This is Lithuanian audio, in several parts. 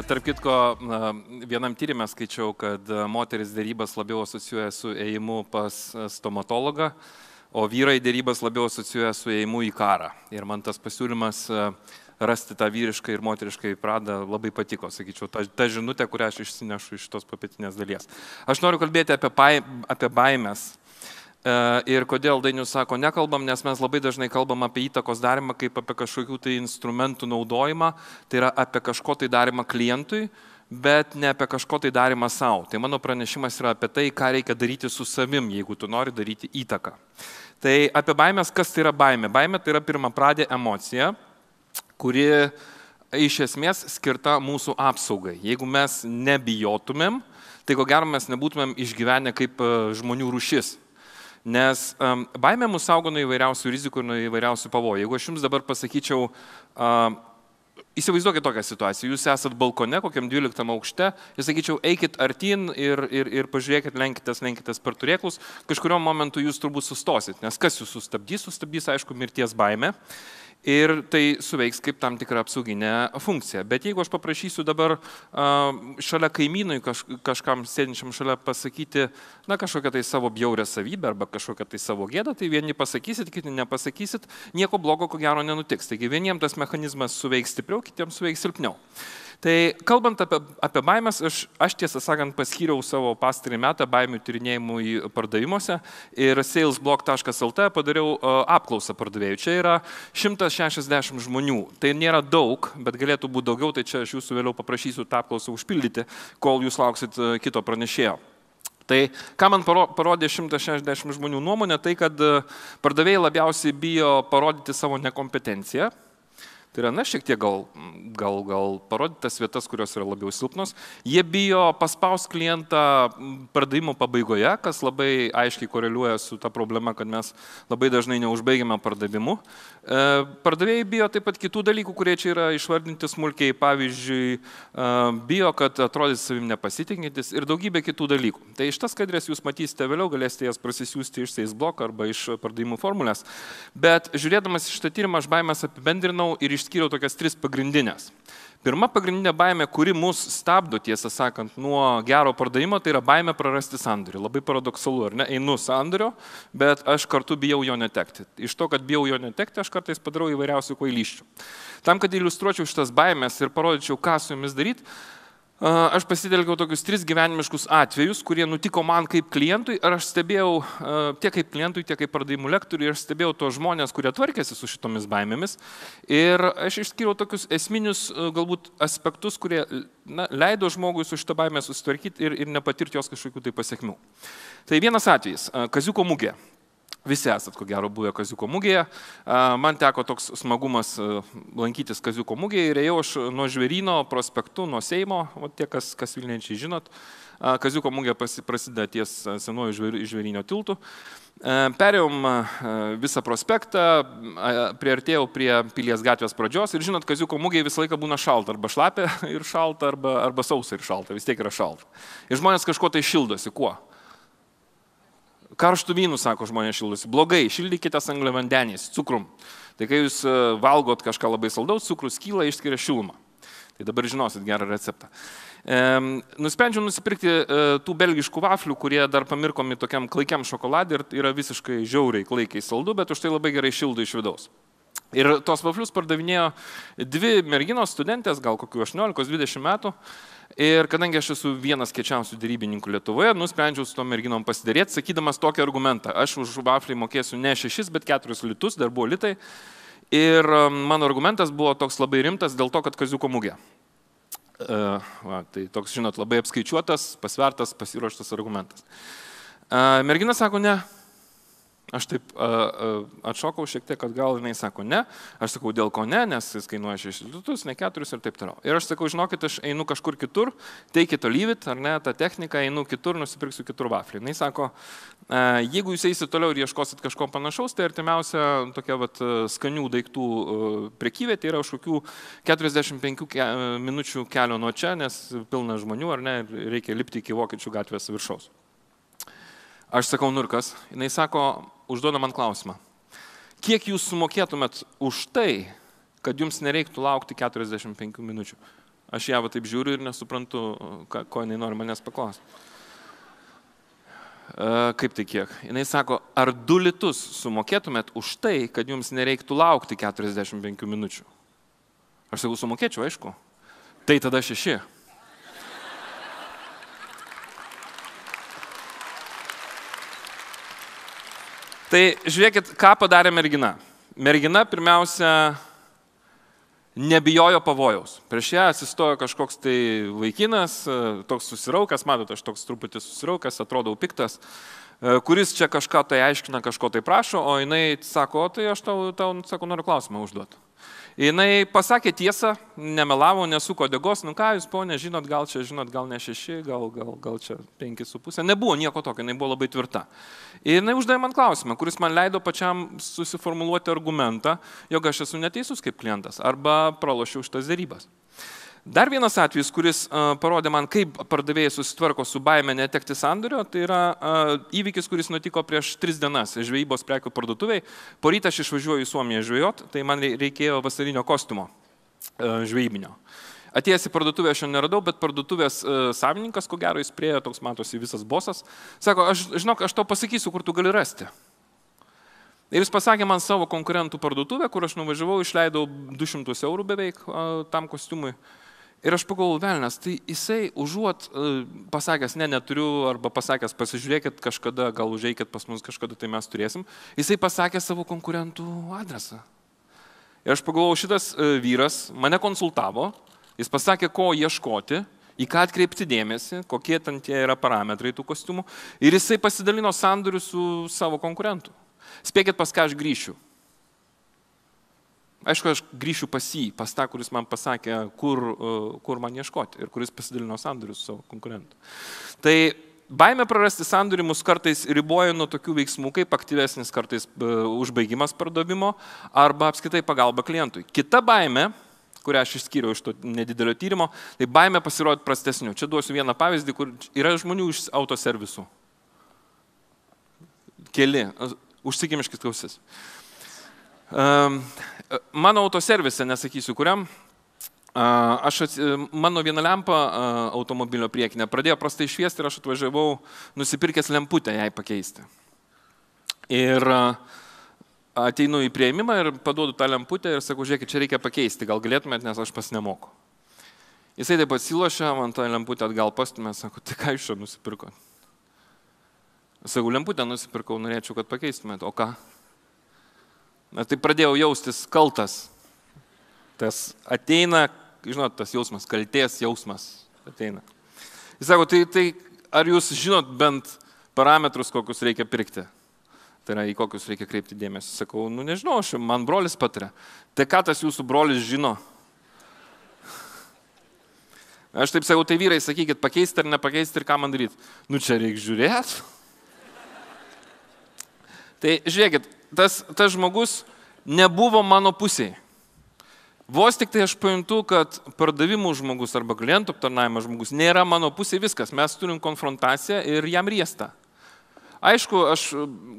Tarp kitko, vienam tyrimė skaičiau, kad moteris dėrybas labiau asocijuoja su ėjimu pas stomatologą, o vyrai dėrybas labiau asocijuoja su ėjimu į karą. Ir man tas pasiūlymas rasti tą vyrišką ir moterišką pradą labai patiko, sakyčiau, ta žinutė, kurią aš išsinešu iš tos popietinės dalies. Aš noriu kalbėti apie baimės. Ir kodėl Dainius sako, nekalbam, nes mes labai dažnai kalbam apie įtakos darimą kaip apie kažkokių tai instrumentų naudojimą, tai yra apie kažko tai darimą klientui, bet ne apie kažko tai darimą savo. Tai mano pranešimas yra apie tai, ką reikia daryti su savim, jeigu tu nori daryti įtaką. Tai apie baimės, kas tai yra baimė? Baimė tai yra pirmapradė emocija, kuri iš esmės skirta mūsų apsaugai. Jeigu mes nebijotumėm, tai ko gero mes nebūtumėm išgyvenę kaip žmonių rūšis. Nes baimė mus saugo nuo įvairiausių rizikų ir nuo įvairiausių pavojų. Jeigu aš jums dabar pasakyčiau, įsivaizduokit tokią situaciją, jūs esat balkone, kokiam 12 aukšte, ir sakyčiau, eikit artin ir pažiūrėkit, lenkitės per turėklus, kažkurio momentu jūs turbūt sustosit, nes kas jūs sustabdys, aišku, mirties baimė. Ir tai suveiks kaip tam tikra apsauginė funkcija. Bet jeigu aš paprašysiu dabar šalia kaimynui kažkam sėdinčiam šalia pasakyti, na, kažkokią tai savo bjaurę savybę arba kažkokią tai savo gėdą, tai vieni pasakysit, kiti nepasakysit, nieko blogo ko gero nenutiks. Taigi vieniems tas mechanizmas suveiks stipriau, kitiems suveiks silpniau. Tai kalbant apie baimės, aš tiesą sakant paskyriau savo pastarį metą baimių tyrinėjimui pardavimuose ir salesblog.lt padariau apklausą pardavėjų. Čia yra 160 žmonių. Tai nėra daug, bet galėtų būti daugiau, tai čia aš jūsų vėliau paprašysiu tą apklausą užpildyti, kol jūs lauksit kito pranešėjo. Tai ką man parodė 160 žmonių nuomonė, tai kad pardavėjai labiausiai bijo parodyti savo nekompetenciją. Tai yra, na, šiek tiek gal parodyti tas vietas, kurios yra labiau silpnos. Jie bijo paspaus klientą pardavimo pabaigoje, kas labai aiškiai koreliuoja su ta problema, kad mes labai dažnai neužbaigiame pardavimų. Pardavėjai bijo taip pat kitų dalykų, kurie čia yra išvardinti smulkiai. Pavyzdžiui, bijo, kad atrodys savim nepasitikintis ir daugybė kitų dalykų. Tai iš tas skaidrės jūs matysite vėliau, galėsite jas prasisiųsti iš salesblog arba iš pardavimų formulės. Bet žiūrėdamas iš šitą tyrimą, aš baimės apibendrinau ir išskyriau tokias 3 pagrindinės. Pirma pagrindinė baimė, kuri mus stabdo, tiesą sakant, nuo gero pardavimo, tai yra baimė prarasti sandorį. Labai paradoksalu, ar ne? Einu sandorio, bet aš kartu bijau jo netekti. Iš to, kad bijau jo netekti, aš kartais padarau įvairiausių kvailysčių. Tam, kad iliustruočiau šitas baimės ir parodyčiau, ką su jomis daryti, aš pasitelkiau tokius 3 gyvenimiškus atvejus, kurie nutiko man kaip klientui, ir aš stebėjau tiek kaip klientui, tiek kaip pardavimų lektoriui, ir aš stebėjau tos žmonės, kurie tvarkėsi su šitomis baimėmis. Ir aš išskyriau tokius esminius galbūt aspektus, kurie leido žmogui su šitą baimę susitvarkyti ir nepatirti jos kažkokių tai pasiekmių. Tai vienas atvejis – Kaziuko mugė. Visi esat, ko gero, buvę Kaziuko mugėje. Man teko toks smagumas lankytis Kaziuko mugėje ir ėjau aš nuo Žvėryno prospektu, nuo Seimo, o tie, kas Vilniečiai žinot. Kaziuko mugė prasideda ties senuoju Žvėrynio tiltu. Perėjom visą prospektą, priartėjau prie Pilies gatvės pradžios ir žinot, Kaziuko mugėje visą laiką būna šalta, arba šlapia ir šalta, arba sausa ir šalta, vis tiek yra šalta. Ir žmonės kažko tai šildosi, kuo? Karštų vynų, sako žmonės, šildosi. Blogai, šildykitės angliavandeniais, cukrum. Tai kai jūs valgot kažką labai saldaus, cukrus kyla, išskiria šilumą. Tai dabar žinosit gerą receptą. Nusprendžiau nusipirkti tų belgiškų vaflių, kurie dar pamirkomi tokiam klaikiam šokoladė ir yra visiškai žiauriai klaikiai saldu, bet už tai labai gerai šildo iš vidaus. Ir tos vaflius pardavinėjo 2 merginos studentės, gal kokių 18-20 metų. Ir kadangi aš esu vienas kiečiausių dėrybininkų Lietuvoje, nusprendžiau su tom merginom pasidarėti, sakydamas tokį argumentą. Aš už vaflį mokėsiu ne 6, bet 4 litus, dar buvo litai. Ir mano argumentas buvo toks labai rimtas dėl to, kad Kaziuko mugė. Tai toks, žinot, labai apskaičiuotas, pasvertas, pasiruoštas argumentas. Mergina sako ne. Aš taip atšokau šiek tiek atgal, jinai sako ne, aš sakau dėl ko ne, nes jis kainuoja 6 litus, ne 4 ir taip toliau. Ir aš sakau, žinokit, aš einu kažkur kitur, teikit olyvit, ar ne, tą techniką, einu kitur, nusipirksiu kitur vaflį. Jinai sako, jeigu jūs eisit toliau ir ieškosit kažko panašaus, tai artimiausia tokia skanių daiktų prekyvietė yra už kokių 45 minučių kelio nuo čia, nes pilna žmonių, ar ne, reikia lipti iki Vokiečių gatvės viršaus. Aš sakau, nurkas, jinai sako, užduoda man klausimą. Kiek jūs sumokėtumėt už tai, kad jums nereiktų laukti 45 minučių? Aš ją taip žiūriu ir nesuprantu, ko jinai nori manęs paklausti. Kaip tai kiek? Jinai sako, ar 2 litus sumokėtumėt už tai, kad jums nereiktų laukti 45 minučių? Aš sakau, sumokėčiau, aišku. Tai tada 6. Tai žiūrėkit, ką padarė mergina. Mergina pirmiausia nebijojo pavojaus. Prieš ją atsistojo kažkoks tai vaikinas, toks susiraukęs, matot, aš toks truputį susiraukęs, atrodau piktas, kuris čia kažką tai aiškina, kažko tai prašo, o jinai sako, tai aš tau sako, noriu klausimą užduoti. Jinai pasakė tiesą, nemelavo, nesuko degos, nu ką jūs, ponė, žinot, gal čia, žinot, gal ne 6, gal čia 5,5. Nebuvo nieko tokio, jinai buvo labai tvirta. Ir jinai uždavė man klausimą, kuris man leido pačiam susiformuluoti argumentą, jog aš esu neteisus kaip klientas, arba pralošiau šitas dėrybas. Dar vienas atvejis, kuris parodė man, kaip pardavėjai susitvarko su baime netekti sandorio, tai yra įvykis, kuris nutiko prieš 3 dienas žvejybos prekių parduotuviai. Poryt aš išvažiuoju į Suomiją žvejot, tai man reikėjo vasarinio kostiumo žvejybinio. Atėjęs į parduotuvę aš jo neradau, bet parduotuvės savininkas, ko gero, jis priejo, toks matosi visas bosas, sako, žinok, aš tau pasakysiu, kur tu gali rasti. Ir jis pasakė man savo konkurentų parduotuvę, kur aš nuvažiavau, išleidau 200 eurų beveik tam kostiumui. Ir aš pagalvojau, velnias, tai jisai užuot pasakęs, neturiu, arba pasakęs, pasižiūrėkit kažkada, gal užeikit pas mus kažkada, tai mes turėsim, jisai pasakė savo konkurentų adresą. Ir aš pagalvojau, šitas vyras mane konsultavo, jis pasakė, ko ieškoti, į ką atkreipti dėmesį, kokie ten tie yra parametrai tų kostiumų, ir jisai pasidalino sandorių su savo konkurentu. Spėkit, pas ką aš grįšiu. Aišku, aš grįšiu pas jį, pas tą, kuris man pasakė, kur man ieškoti ir kuris pasidalino sandorius su savo konkurentu. Tai baimė prarasti sandorį mus kartais riboja nuo tokių veiksmų, kaip aktyvesnis kartais užbaigimas pardavimo arba apskritai pagalba klientui. Kita baimė, kurią aš išskyriau iš to nedidelio tyrimo, tai baimė pasirodyti prastesniu. Čia duosiu vieną pavyzdį, kur yra žmonių iš autoservisų. Keli, užsikimiškis klausis. Mano autoservise, nesakysiu kuriam, mano viena lempa automobilio priekinė pradėjo prastai šviesti ir aš atvažiavau nusipirkęs lemputę jai pakeisti. Ir ateinu į prieimimą ir paduodu tą lemputę ir sakau, žiūrėkit, čia reikia pakeisti, gal galėtumėt, nes aš pas nemoku. Jisai taip atsilošia, man tą lemputę atgal pastumė, sako, tai ką iš čia nusipirkot? Sakau, lemputę nusipirkau, norėčiau, kad pakeistumėt, o ką? Na, tai pradėjau jaustis kaltas. Tas ateina, žinot, tas jausmas, kaltės jausmas ateina. Jis sako, tai ar jūs žinot bent parametrus, kokius reikia pirkti? Tai yra, į kokius reikia kreipti dėmesį. Sakau, nu nežinau, man brolis patiria. Tai ką tas jūsų brolis žino? Aš taip sakau, tai vyrai, sakykit, pakeisti ar nepakeisti ir ką man daryti? Nu čia reikia žiūrėti. Tai žiūrėkit, tas žmogus nebuvo mano pusėje. Vos tik tai aš pajuntu, kad pardavimų žmogus arba klientų aptarnavimo žmogus nėra mano pusėje, viskas, mes turim konfrontaciją ir jam riesta. Aišku, aš,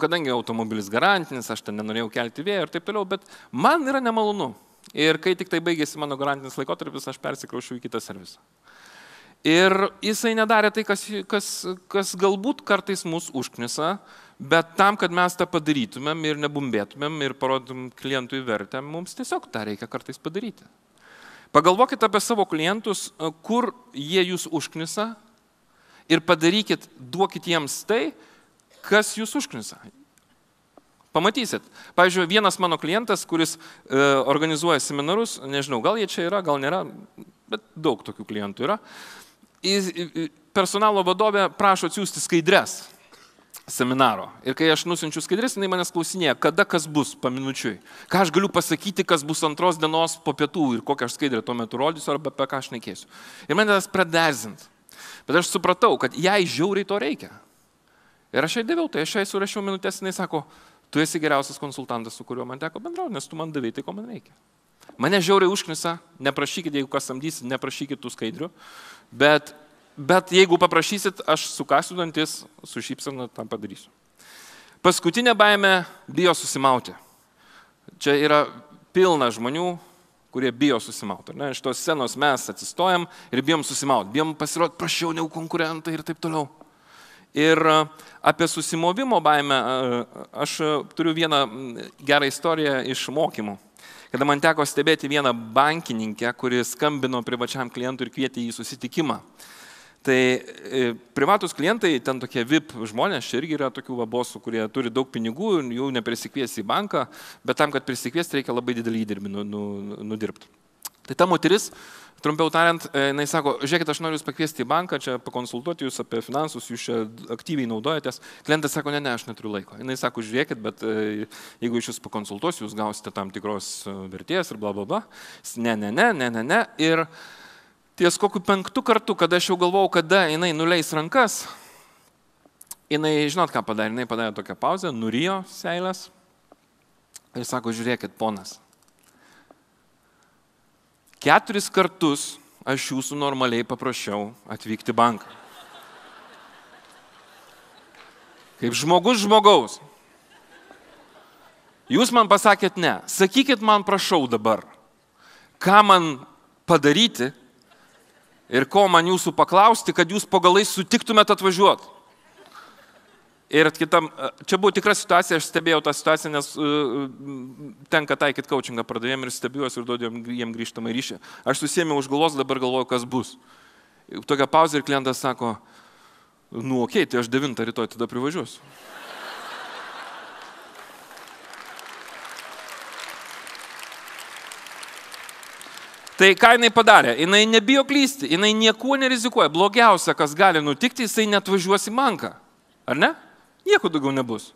kadangi automobilis garantinis, aš ten nenorėjau kelti vėjo ir taip toliau, bet man yra nemalonu. Ir kai tik tai baigėsi mano garantinis laikotarpis, aš persikraušiau į kitą servisą. Ir jisai nedarė tai, kas galbūt kartais mus užknisa, bet tam, kad mes tą padarytumėm ir nebumbėtumėm ir parodum klientui vertę, mums tiesiog tą reikia kartais padaryti. Pagalvokit apie savo klientus, kur jie jūs užknisa ir padarykit, duokit jiems tai, kas jūs užknisa. Pamatysit. Pavyzdžiui, vienas mano klientas, kuris organizuoja seminarus, nežinau, gal jie čia yra, gal nėra, bet daug tokių klientų yra. Personalo vadovė prašo atsiųsti skaidres seminaro. Ir kai aš nusinčiu skaidres, jinai manęs klausinėja, kada kas bus paminučiui. Ką aš galiu pasakyti, kas bus 2 dienos po pietų ir kokią aš skaidrę tuo metu rodysiu arba apie ką aš nekėsiu. Ir man tas pradezint. Bet aš supratau, kad jai žiauriai to reikia. Ir aš jai daviau, tai aš jai surašiau minutės, jinai sako, tu esi geriausias konsultantas, su kuriuo man teko bendrauti, nes tu man davai tai, ko man reikia. Mane žiauriai užknisa, neprašykit, jeigu kas samdysit, neprašykit tų skaidrių, bet jeigu paprašysit, aš sukasiu dantis, su šypsena tam padarysiu. Paskutinė baimė bijo susimauti. Čia yra pilna žmonių, kurie bijo susimauti. Iš tos scenos mes atsistojam ir bijom susimauti, bijom pasirodyti prašiau negu konkurentai ir taip toliau. Ir apie susimovimo baimę aš turiu vieną gerą istoriją iš mokymų. Kada man teko stebėti vieną bankininkę, kuri skambino privačiam klientui ir kvietė į susitikimą. Tai privatus klientai, ten tokie VIP žmonės, čia irgi yra tokių bosų, kurie turi daug pinigų ir jų neprisikvies į banką, bet tam, kad prisikviesti, reikia labai didelį įdirbį nudirbti. Tai ta moteris, trumpiau tariant, jinai sako, žiūrėkit, aš noriu jūs pakviesti į banką, čia pakonsultuoti jūs apie finansus, jūs čia aktyviai naudojatės. Klientas sako, ne, aš neturiu laiko. Jinai sako, žiūrėkit, bet jeigu iš jūs pakonsultuosiu, jūs gausite tam tikros vertės ir bla bla bla. Ne. Ir ties kokiu 5. kartu, kada aš jau galvojau, kada jinai nuleis rankas, jinai, žinot ką padarė, jinai padarė tokią pauzę, nurijo seilės ir sako, žiūrėkit, ponas, 4 kartus aš jūsų normaliai paprašiau atvykti į banką. Kaip žmogaus. Jūs man pasakėt ne. Sakykit man prašau dabar, ką man padaryti ir ko man jūsų paklausti, kad jūs po galais sutiktumėt atvažiuoti. Ir kitam, čia buvo tikra situacija, aš stebėjau tą situaciją, nes tenka taikyti coachingą pardavėjim ir stebiuosi ir duodu jiem grįžtamą ryšį. Aš susėmiau už galvos, dabar galvoju, kas bus. Tokia pauzė ir klientas sako, okei, tai aš 9 rytoj tada privažiuosiu. Tai ką jinai padarė? Jinai nebijo klysti, jinai niekuo nerizikuoja. Blogiausia, kas gali nutikti, jisai netvažiuos į banką. Ar ne? Nieko daugiau nebus.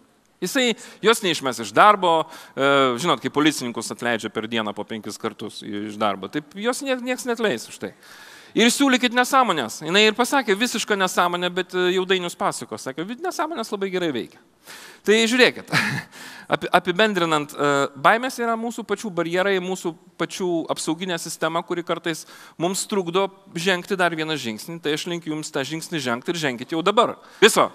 Jisai jos neišmes iš darbo, žinot, kai policininkus atleidžia per dieną po 5 kartus iš darbo, taip jos nieks netleis už tai. Ir siūlykit nesąmonės. Jinai ir pasakė visišką nesąmonę, bet jau Dainius pasako, sakė, nesąmonės labai gerai veikia. Tai žiūrėkit, apibendrinant, baimės yra mūsų pačių barjerai, mūsų pačių apsauginė sistema, kuri kartais mums trukdo žengti dar vieną žingsnį, tai aš linkiu jums tą žingsnį žengti ir ženkit jau dabar. Viso.